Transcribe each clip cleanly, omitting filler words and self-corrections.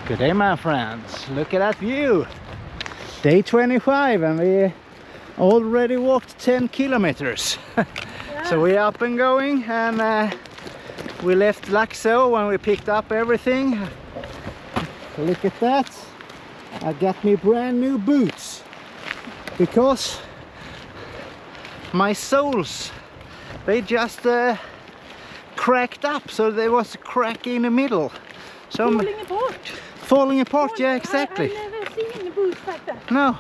Good day, my friends. Look at that view. Day 25 and we already walked 10 kilometers. Yeah. So we're up and going, and we left Laxå when we picked up everything. Look at that. I got me brand new boots because my soles, they just cracked up, so there was a crack in the middle. So Falling apart. Falling apart, yeah, exactly. I've never seen the boots like that. No.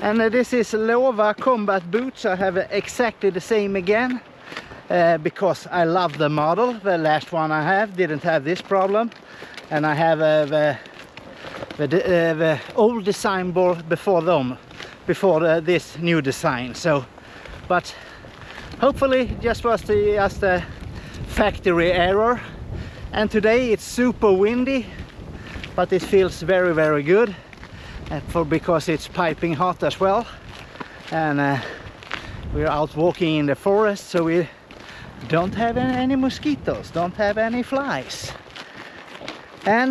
And this is Lova combat boots. I have exactly the same again because I love the model. The last one I have didn't have this problem, and I have the old design board before this new design. So, but hopefully just was just a factory error. And today it's super windy, but it feels very, very good. Because it's piping hot as well, and we're out walking in the forest, so we don't have any mosquitoes, don't have any flies. And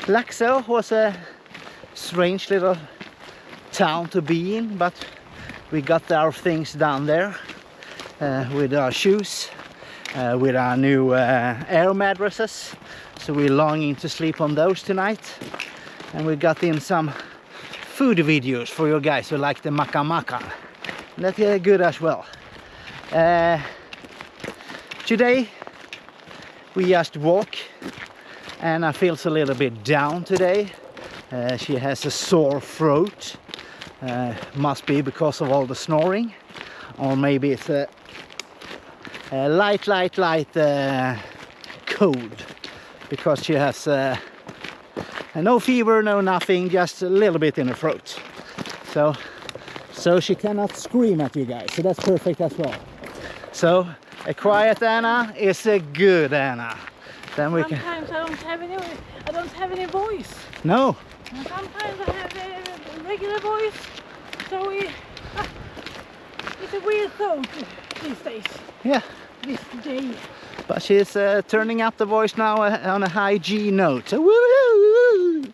Laxå was a strange little town to be in, but we got our things down there with our shoes, with our new air mattresses. So we're longing to sleep on those tonight. And we got in some food videos for you guys who like the makan. That's good as well. Today we just walk, and I feel a little bit down today. She has a sore throat. Must be because of all the snoring, or maybe it's a light cold, because she has no fever, no nothing, just a little bit in the throat. So she cannot scream at you guys, so that's perfect as well. So a quiet Anna is a good Anna. Then we sometimes I don't have any voice. No. And sometimes I have a regular voice. So it's a weird thought these days. Yeah. This day. But she's turning up the voice now on a high G note. So woo-hoo-hoo!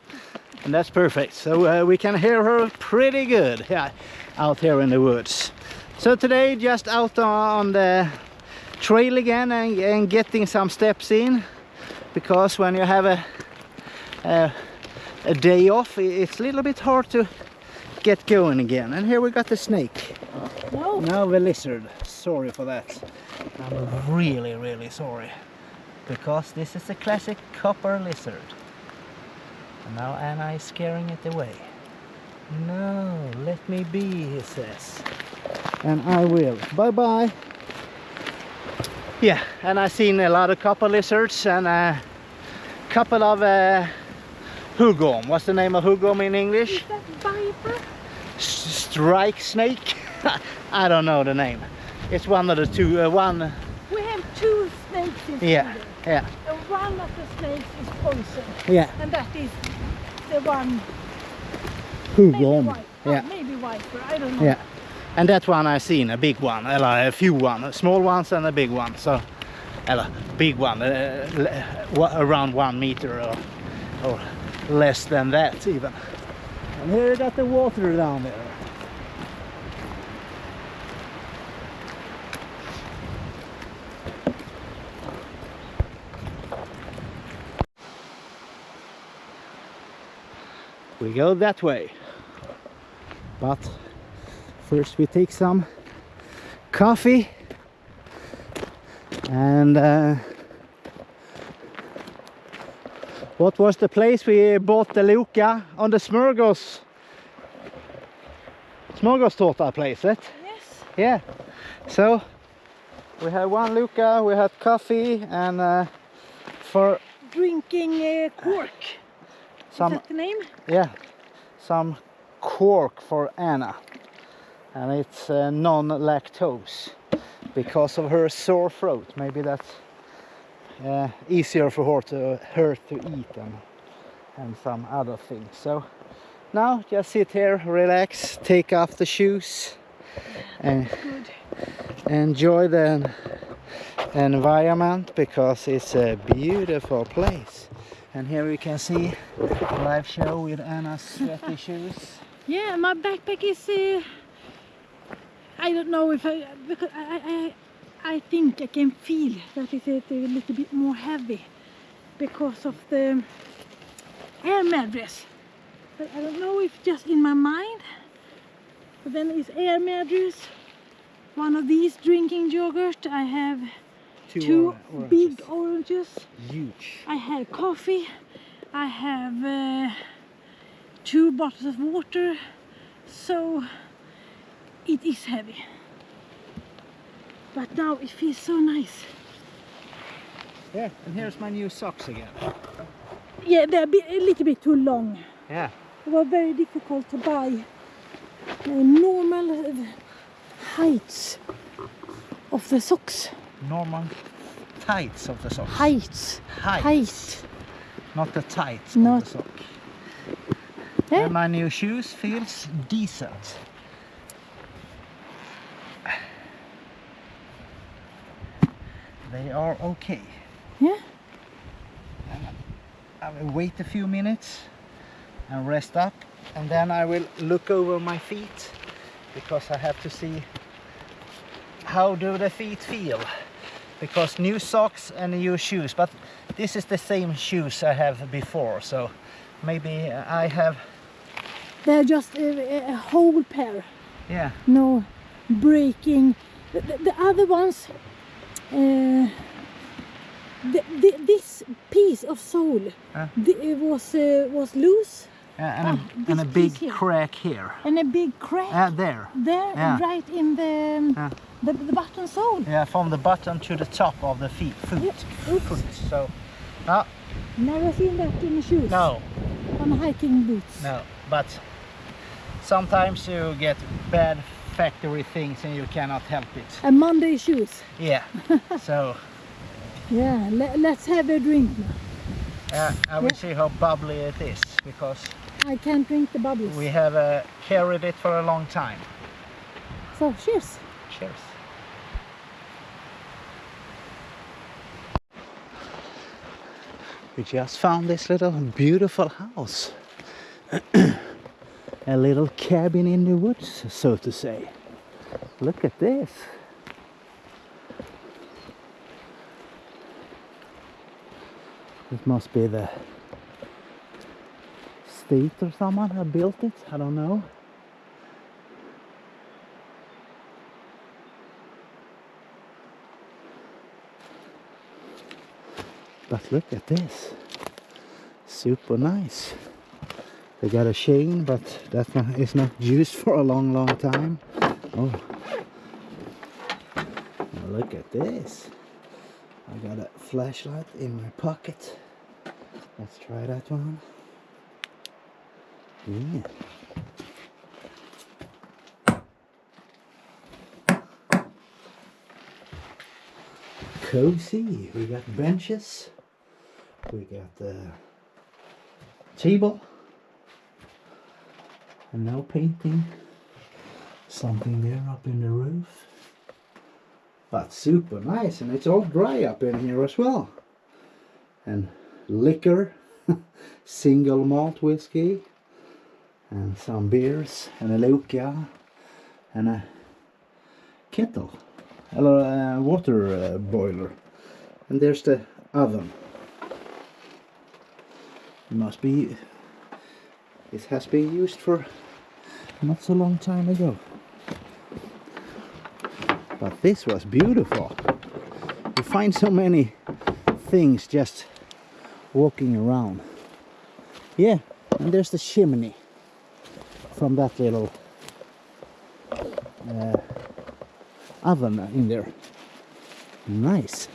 And that's perfect. So we can hear her pretty good, yeah, out here in the woods. So today just out on the trail again and getting some steps in. Because when you have a day off, it's a little bit hard to get going again. And here we got the snake. No. Now the lizard. Sorry for that. I'm really sorry, because this is a classic copper lizard. And now Anna is scaring it away. No, let me be, he says. And I will. Bye bye. Yeah, and I've seen a lot of copper lizards and a couple of hugorm. What's the name of hugorm in English? Is that viper? Strike snake? I don't know the name. It's one of the two. One. We have two snakes in Yeah, Sweden. yeah. And one of the snakes is poison. Yeah. And that is the one. Hugorm. Yeah. Maybe viper. I don't know. Yeah. And that one I've seen, a big one, a few ones, small ones and a big one. So, big one, around 1 meter or less than that even. And here you got the water down there. We go that way, but first we take some coffee and what was the place we bought the Luca on the smorgåstårta place, right? Yes. Yeah, so we had one Luca, we had coffee, and for Drinking cork. some, Is that the name? yeah, some cork for Anna, and it's non-lactose because of her sore throat. Maybe that's easier for her to eat and some other things. So now just sit here, relax, take off the shoes, and Good. enjoy the environment because it's a beautiful place. And here you can see live show with Anna's sweaty shoes. Yeah, my backpack is I don't know if because I think I can feel that it's a little bit more heavy because of the air mattress. But I don't know if just in my mind. But then it's air mattress, one of these drinking yogurt. I have two big oranges. Huge. I have coffee. I have 2 bottles of water. So it is heavy. But now it feels so nice. Yeah, and here's my new socks again. Yeah, they're a little bit too long. Yeah. They were very difficult to buy. Normal heights of the socks. Normal tights of the socks. Heights. Height. Not the tights Not... of the sock. Yeah. And my new shoes feels decent. They are okay. Yeah. I will wait a few minutes and rest up, and then I will look over my feet because I have to see how do the feet feel, because new socks and new shoes, but this is the same shoes I have before, so maybe I have... They're just a whole pair. Yeah. No breaking. The other ones, this piece of sole was loose. And a big crack here. And a big crack there. There, yeah. Right in the button sole. Yeah, from the bottom to the top of the foot. Yep. Foot. So, never seen that in the shoes. No. On hiking boots. No, but sometimes you get bad factory things and you cannot help it. And Monday shoes. Yeah. So. Yeah, let's have a drink now. Yeah, I will see how bubbly it is, because I can't drink the bubbles. We have carried it for a long time. So cheers. Cheers. We just found this little beautiful house. A little cabin in the woods, so to say. Look at this. It must be the state or someone who built it, I don't know. But look at this. Super nice. They got a chain, but that is not used for a long time. Oh. Now look at this. I got a flashlight in my pocket. Let's try that one. Yeah. Cozy. We got benches. We got the table. And no painting. Something there up in the roof. But super nice, and it's all dry up in here as well. And liquor, single malt whiskey, and some beers, and a Luca, and a kettle, a water boiler. And there's the oven. It has been used for not so long time ago. But this was beautiful. You find so many things just walking around. Yeah, and there's the chimney from that little oven in there. Nice.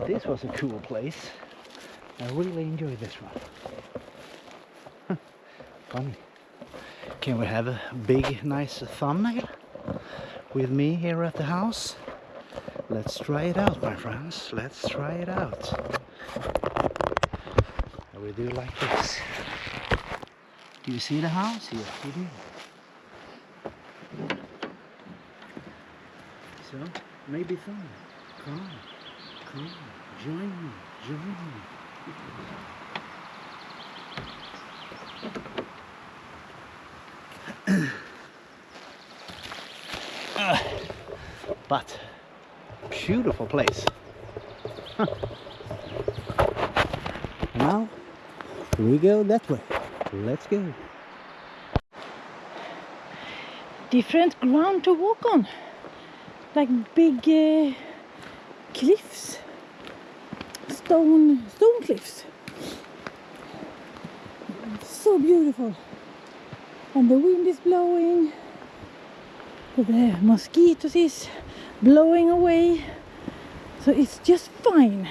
This was a cool place. I really enjoyed this one. Funny. Can we have a big nice thumbnail with me here at the house? Let's try it out, my friends. Let's try it out. And we do like this. Do you see the house? Yes, you do. so. Maybe so. Come on. Come on. Join me. Join me. But beautiful place. Huh. Now we go that way. Let's go. Different ground to walk on, like big cliffs, stone cliffs. So beautiful, and the wind is blowing. The mosquitoes is blowing away, so it's just fine.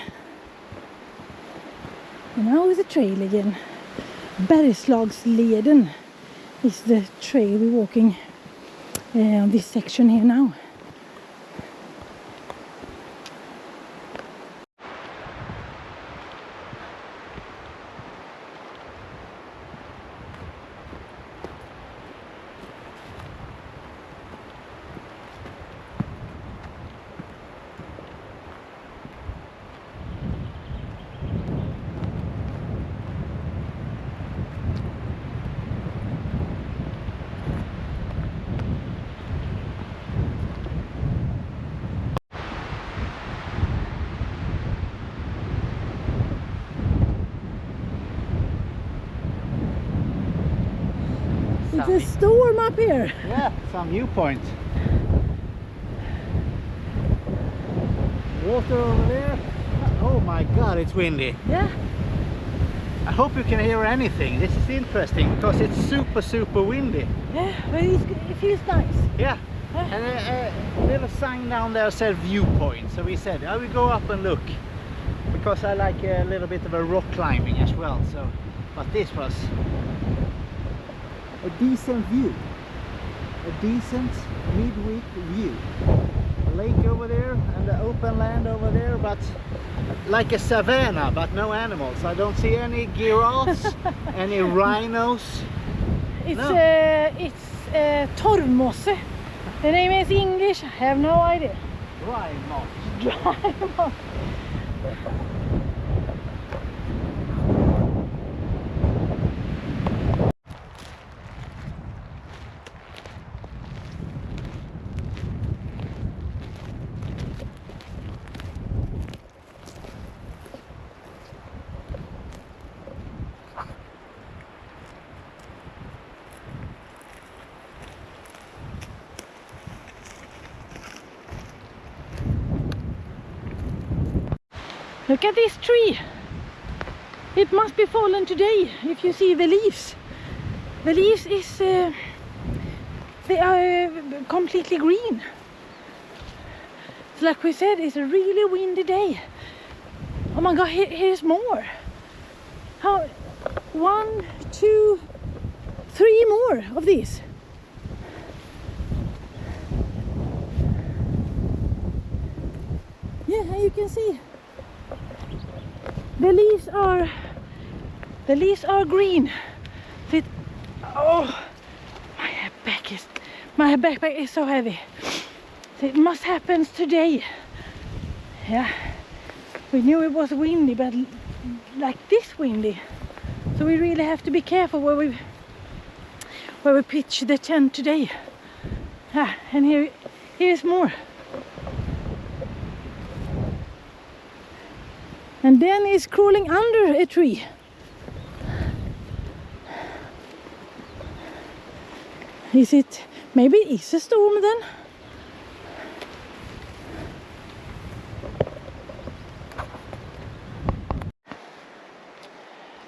And now is the trail again. Bergslagsleden is the trail we're walking on this section here now. It's a storm up here. Yeah, some viewpoint. Water over there. Oh my god, it's windy. Yeah. I hope you can hear anything. This is interesting because it's super windy. Yeah, but it feels nice. Yeah. And a little sign down there said viewpoint. So we said, I will go up and look. Because I like a little bit of a rock climbing as well. So, but this was a decent view. A decent midweek view. A lake over there and the open land over there, but like a savanna, but no animals. I don't see any giraffes, any rhinos. It's No. torvmosse. The name is English. I have no idea. Rhinos. Look at this tree. It must be fallen today if you see the leaves. The leaves is they are completely green. So like we said, it's a really windy day. Oh my god, here's more. How 1, 2, 3 more of these. Yeah, you can see. The leaves are green. Oh, my backpack is so heavy. So it must happen today. Yeah, we knew it was windy, but like this windy. So we really have to be careful where we pitch the tent today. Yeah, and here's more. And then it's crawling under a tree. Is it, maybe it is a storm then?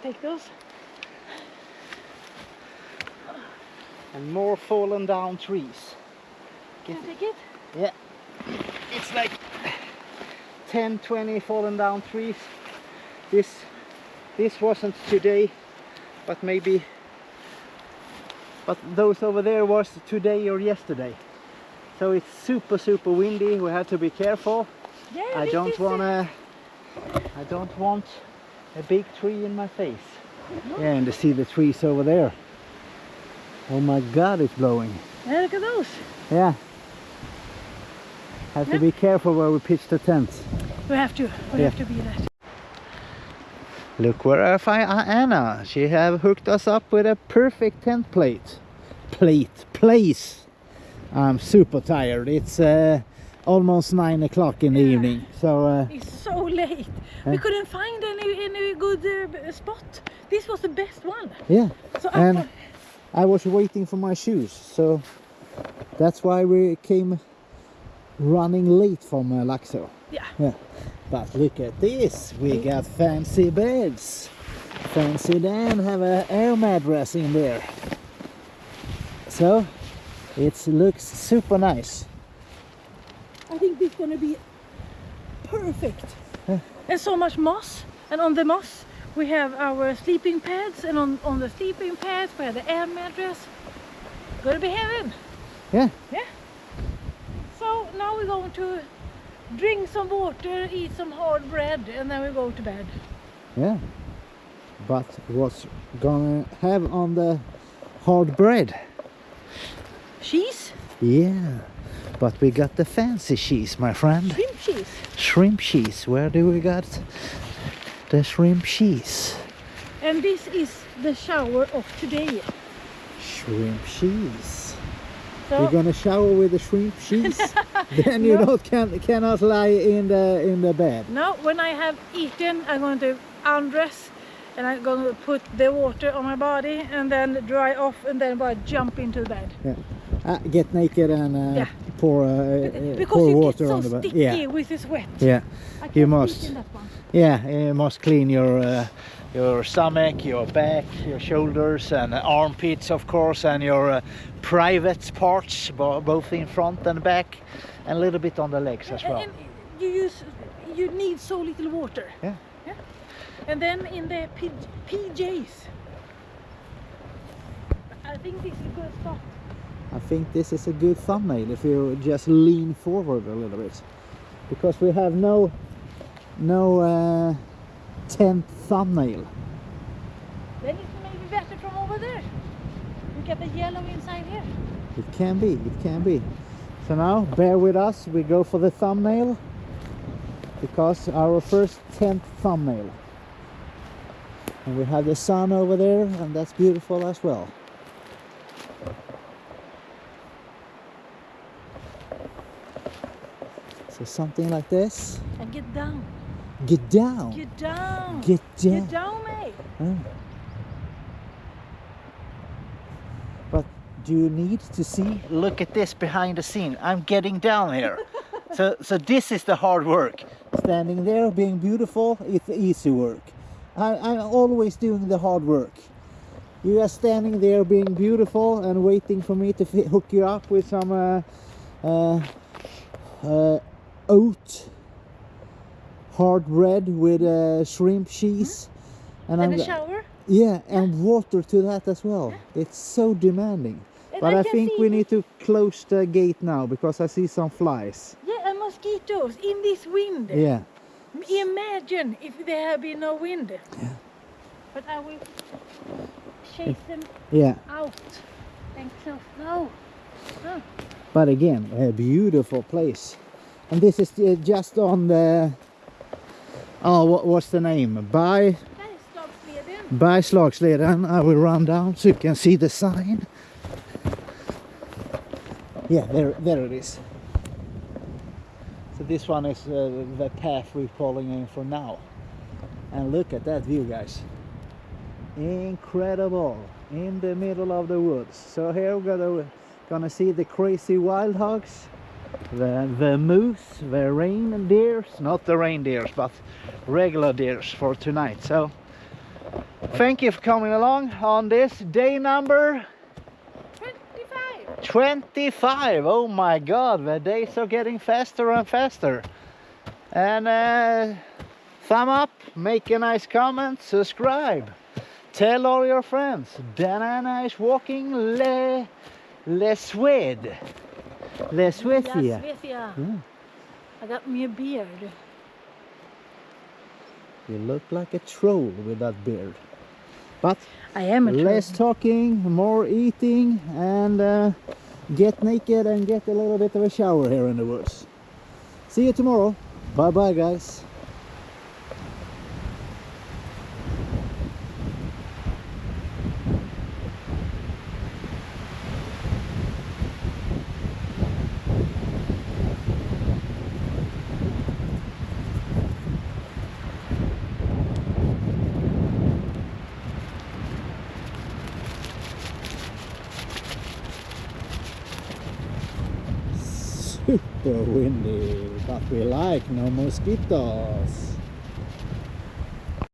Take those. And more fallen down trees. Can I take it? Yeah. It's like 10, 20 fallen down trees. This wasn't today, but maybe. But those over there was today or yesterday. So it's super windy. We have to be careful. Yeah, I don't want a big tree in my face. No. Yeah, and to see the trees over there. Oh my god, it's blowing. Yeah, look at those. Yeah. Have to be careful where we pitch the tents. We have to. We have to be that. Look where I find Anna. She have hooked us up with a perfect tent place. I'm super tired. It's almost 9 o'clock in the evening. So it's so late. We couldn't find any good spot. This was the best one. Yeah. So and I was waiting for my shoes. So that's why we came running late from Laxå. Yeah. But look at this. We got fancy beds. Fancy Dan have an air mattress in there. So it looks super nice. I think this is gonna be perfect. And so much moss. And on the moss we have our sleeping pads. And on the sleeping pads we have the air mattress. Gonna be heaven. Yeah. Yeah. So now we're going to drink some water, eat some hard bread, and then we go to bed. Yeah. But what's gonna have on the hard bread? Cheese? Yeah. But we got the fancy cheese, my friend. Shrimp cheese. Shrimp cheese. Where do we got the shrimp cheese? And this is the shower of today. Shrimp cheese. So You're gonna shower with the shrimp cheese? Then you cannot lie in the bed. now when I have eaten, I'm going to undress and I'm going to put the water on my body and then dry off and then jump into the bed. Yeah. Get naked and pour Because you water get so on the bed. sticky with the sweat. Yeah. I can't You eat must. in that one. Yeah, you must clean your stomach, your back, your shoulders and armpits, of course, and your private parts, both in front and back, and a little bit on the legs as well. And you need so little water. Yeah. And then in the PJs, I think this is a good spot. I think this is a good thumbnail if you just lean forward a little bit, because we have no tent thumbnail. Then it's maybe better from over there. We get the yellow inside here. It can be. So now, bear with us, we go for the thumbnail, because our first tent thumbnail. And we have the sun over there, and that's beautiful as well. So something like this. And get down. Get down. Get down. Get down. Get down, mate. Oh. But do you need to see? Look at this behind the scene. I'm getting down here. so this is the hard work. Standing there, being beautiful, it's the easy work. I'm always doing the hard work. You are standing there being beautiful and waiting for me to hook you up with some oat hard bread with shrimp cheese. And a shower. Yeah, and water to that as well. Yeah. It's so demanding. And but I think we need to close the gate now because I see some flies. Yeah, and mosquitoes in this wind. Yeah. Imagine if there had been no wind. Yeah. But I will chase them out. And close. No. But again, a beautiful place. And this is just on the... Oh, what's the name? By Slagsleden. I will run down so you can see the sign. Yeah, there it is. So this one is the path we're calling in for now. And look at that view, guys. Incredible. In the middle of the woods. So here we're gonna see the crazy wild hogs. The moose, the reindeers, not the reindeers, but regular deers for tonight. So thank you for coming along on this day number 25. Oh my god, the days are getting faster and faster. And thumb up, make a nice comment, subscribe, tell all your friends. DanAnna is walking Le Suède. Svezia. Yeah. I got me a beard. You look like a troll with that beard. But I am a troll. Less talking, more eating, and get naked and get a little bit of a shower here in the woods. See you tomorrow. Bye bye, guys. Super windy, but we like no mosquitoes.